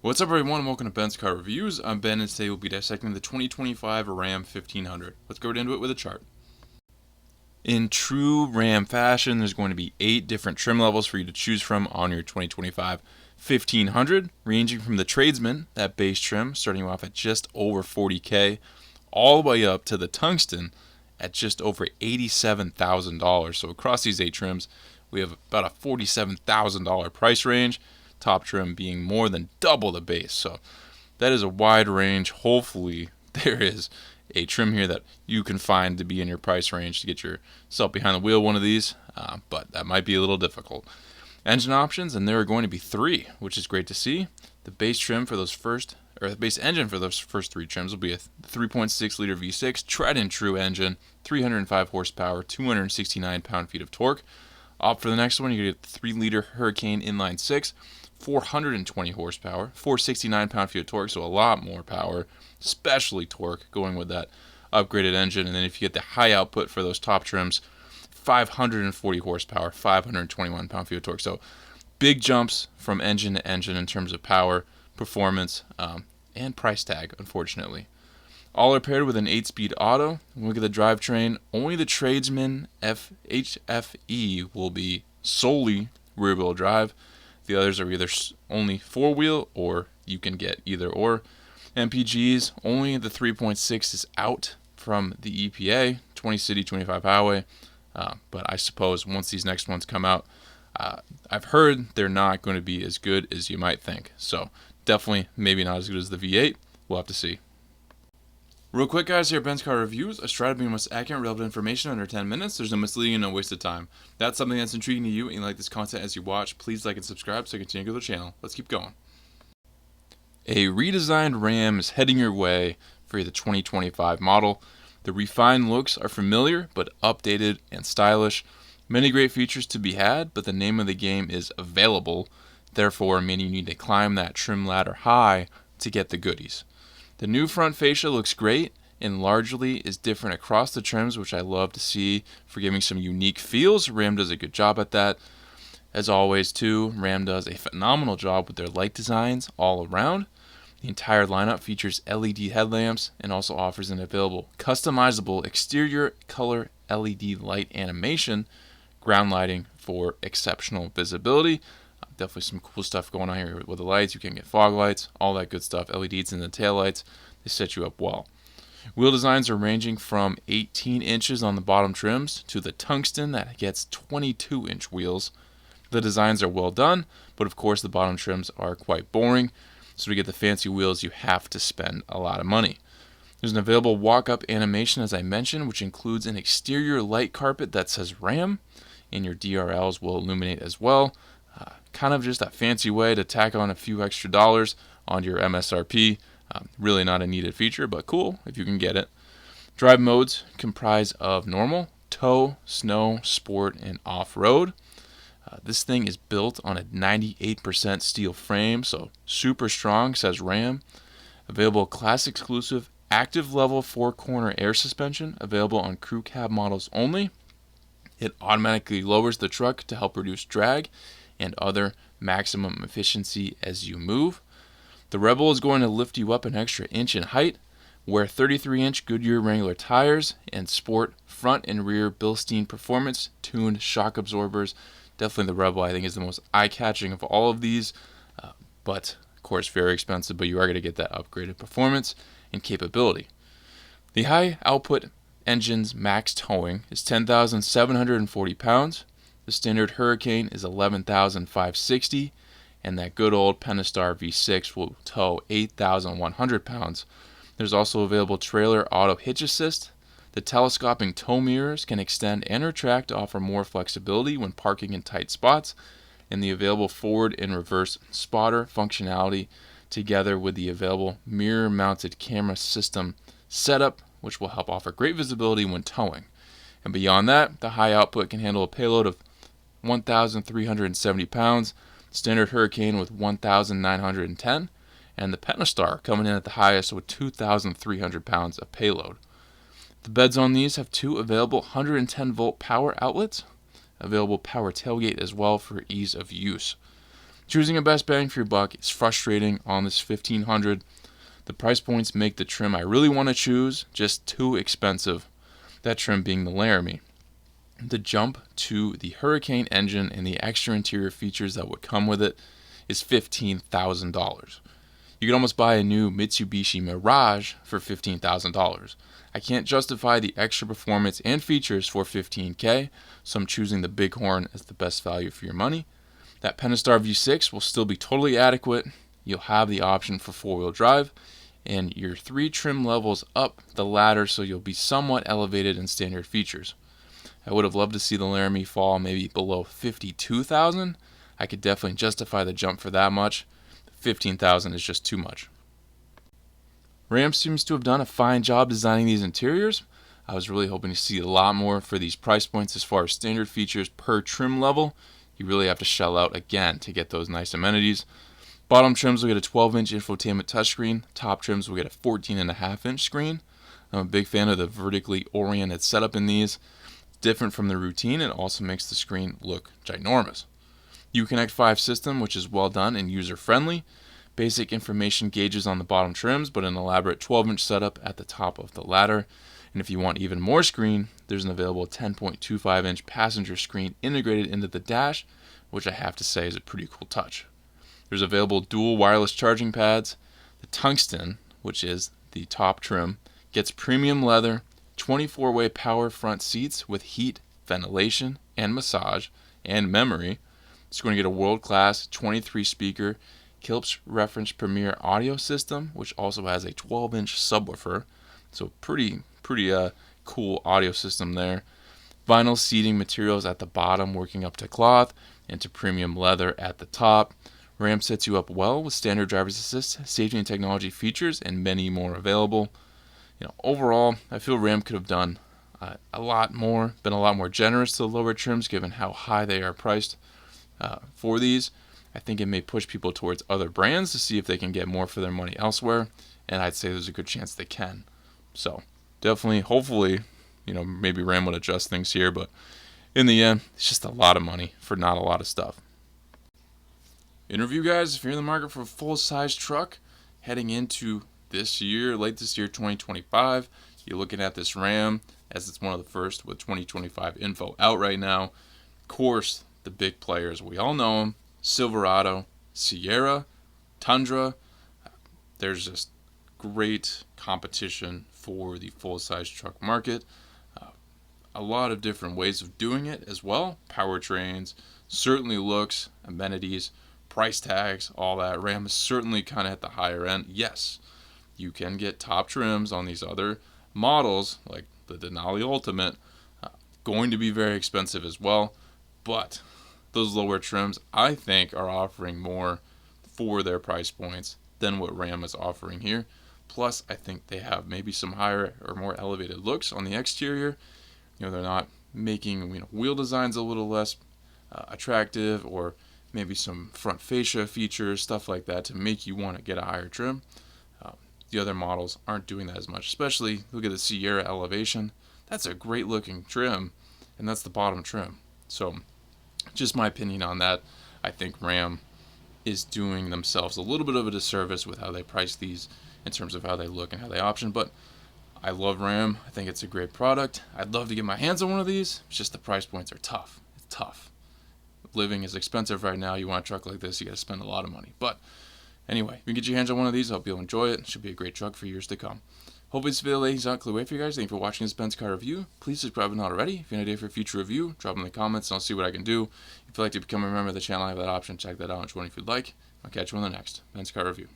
What's up, everyone, and welcome to Ben's Car Reviews. I'm Ben, and today we'll be dissecting the 2025 Ram 1500. Let's go right into it with a chart. In true Ram fashion, there's going to be 8 different trim levels for you to choose from on your 2025 1500, ranging from the Tradesman, that base trim, starting off at just over $40K, all the way up to the Tungsten at just over $87,000. So across these 8 trims, we have about a $47,000 price range, top trim being more than double the base. So that is a wide range. Hopefully there is a trim here that you can find to be in your price range to get yourself behind the wheel one of these, but that might be a little difficult. Engine options, and there are going to be 3, which is great to see. The base trim for those the base engine for those first 3 trims will be a 3.6 liter V6 tried and true engine, 305 horsepower, 269 pound-feet of torque. Opt for the next one, you get a 3 liter Hurricane inline 6, 420 horsepower, 469 pound-feet of torque, so a lot more power, especially torque, going with that upgraded engine. And then if you get the high output for those top trims, 540 horsepower, 521 pound-feet of torque. So big jumps from engine to engine in terms of power, performance, and price tag, unfortunately. All are paired with an 8-speed auto. When we look at the drivetrain, only the Tradesman HFE will be solely rear-wheel drive. The others are either only 4-wheel, or you can get either or. MPGs, only the 3.6 is out from the EPA, 20 city, 25 highway. But I suppose once these next ones come out, I've heard they're not going to be as good as you might think. So definitely maybe not as good as the V8. We'll have to see. Real quick, guys, here at Ben's Car Reviews, I strive to bring the most accurate and relevant information under 10 minutes. There's no misleading and no waste of time. If that's something that's intriguing to you and you like this content as you watch, please like and subscribe so you continue to grow the channel. Let's keep going. A redesigned Ram is heading your way for the 2025 model. The refined looks are familiar but updated and stylish. Many great features to be had, but the name of the game is available. Therefore, meaning you need to climb that trim ladder high to get the goodies. The new front fascia looks great and largely is different across the trims, which I love to see for giving some unique feels. Ram does a good job at that. As always, too, Ram does a phenomenal job with their light designs all around. The entire lineup features LED headlamps and also offers an available customizable exterior color LED light animation, ground lighting for exceptional visibility. Definitely some cool stuff going on here with the lights. You can get fog lights, all that good stuff. LEDs in the taillights. They set you up well. Wheel designs are ranging from 18 inches on the bottom trims to the Tungsten that gets 22-inch wheels. The designs are well done, but of course the bottom trims are quite boring. So to get the fancy wheels, you have to spend a lot of money. There's an available walk-up animation, as I mentioned, which includes an exterior light carpet that says Ram, and your DRLs will illuminate as well. Kind of just a fancy way to tack on a few extra dollars onto your MSRP. Really not a needed feature, but cool if you can get it. Drive modes comprise of normal, tow, snow, sport, and off-road. This thing is built on a 98% steel frame, so super strong, says Ram. Available class exclusive active level 4-corner air suspension, available on crew cab models only. It automatically lowers the truck to help reduce drag and other maximum efficiency as you move. The Rebel is going to lift you up an extra inch in height. Wear 33-inch Goodyear Wrangler tires and sport front and rear Bilstein Performance tuned shock absorbers. Definitely the Rebel, I think, is the most eye-catching of all of these, but of course very expensive, but you are going to get that upgraded performance and capability. The high output engine's max towing is 10,740 pounds. The standard Hurricane is 11,560, and that good old Pentastar V6 will tow 8,100 pounds. There's also available trailer auto hitch assist. The telescoping tow mirrors can extend and retract to offer more flexibility when parking in tight spots, and the available forward and reverse spotter functionality together with the available mirror-mounted camera system setup, which will help offer great visibility when towing. And beyond that, the high output can handle a payload of 1,370 pounds, standard Hurricane with 1,910, and the Pentastar coming in at the highest with 2,300 pounds of payload. The beds on these have 2 available 110-volt power outlets, available power tailgate as well for ease of use. Choosing a best bang for your buck is frustrating on this 1500. The price points make the trim I really want to choose just too expensive, that trim being the Laramie. The jump to the Hurricane engine and the extra interior features that would come with it is $15,000. You could almost buy a new Mitsubishi Mirage for $15,000. I can't justify the extra performance and features for $15K, so I'm choosing the Bighorn as the best value for your money. That Pentastar V6 will still be totally adequate. You'll have the option for 4-wheel drive, and you're 3 trim levels up the ladder, so you'll be somewhat elevated in standard features. I would have loved to see the Laramie fall maybe below $52,000. I could definitely justify the jump for that much. $15,000 is just too much. Ram seems to have done a fine job designing these interiors. I was really hoping to see a lot more for these price points as far as standard features per trim level. You really have to shell out again to get those nice amenities. Bottom trims will get a 12-inch infotainment touchscreen. Top trims will get a 14.5-inch screen. I'm a big fan of the vertically oriented setup in these. Different from the routine, it also makes the screen look ginormous. Uconnect 5 system, which is well done and user-friendly. Basic information gauges on the bottom trims, but an elaborate 12-inch setup at the top of the ladder. And if you want even more screen, there's an available 10.25-inch passenger screen integrated into the dash, which I have to say is a pretty cool touch. There's available dual wireless charging pads. The Tungsten, which is the top trim, gets premium leather, 24-way power front seats with heat, ventilation, and massage, and memory. It's going to get a world-class 23-speaker Kilps Reference Premier audio system, which also has a 12-inch subwoofer. So pretty cool audio system there. Vinyl seating materials at the bottom, working up to cloth, and to premium leather at the top. Ram sets you up well with standard driver's assist, safety and technology features, and many more available. Overall, I feel Ram could have done a lot more, been a lot more generous to the lower trims given how high they are priced for these. I think it may push people towards other brands to see if they can get more for their money elsewhere, and I'd say there's a good chance they can. So definitely, hopefully, maybe Ram would adjust things here, but in the end, it's just a lot of money for not a lot of stuff. Interview guys, if you're in the market for a full-size truck heading into this year, late this year, 2025, you're looking at this Ram as it's one of the first with 2025 info out right now. Of course, the big players, we all know them: Silverado, Sierra, Tundra. There's just great competition for the full-size truck market. A lot of different ways of doing it as well. Powertrains, certainly looks, amenities, price tags, all that. Ram is certainly kind of at the higher end. Yes, you can get top trims on these other models, like the Denali Ultimate, going to be very expensive as well. But those lower trims, I think, are offering more for their price points than what Ram is offering here. Plus, I think they have maybe some higher or more elevated looks on the exterior. They're not making wheel designs a little less attractive, or maybe some front fascia features, stuff like that, to make you want to get a higher trim. The other models aren't doing that as much, especially look at the Sierra Elevation. That's a great looking trim, and that's the bottom trim. So just my opinion on that. I think Ram is doing themselves a little bit of a disservice with how they price these in terms of how they look and how they option. But I love Ram. I think it's a great product. I'd love to get my hands on one of these. It's just the price points are tough. It's tough. Living is expensive right now. You want a truck like this, you got to spend a lot of money. But anyway, if you can get your hands on one of these, I hope you'll enjoy it. It should be a great truck for years to come. Hopefully this video lays out clear way for you guys. Thank you for watching this Benz car review. Please subscribe if not already. If you have an idea for a future review, drop them in the comments and I'll see what I can do. If you'd like to become a member of the channel, I have that option. Check that out and join if you'd like. I'll catch you on the next Benz car review.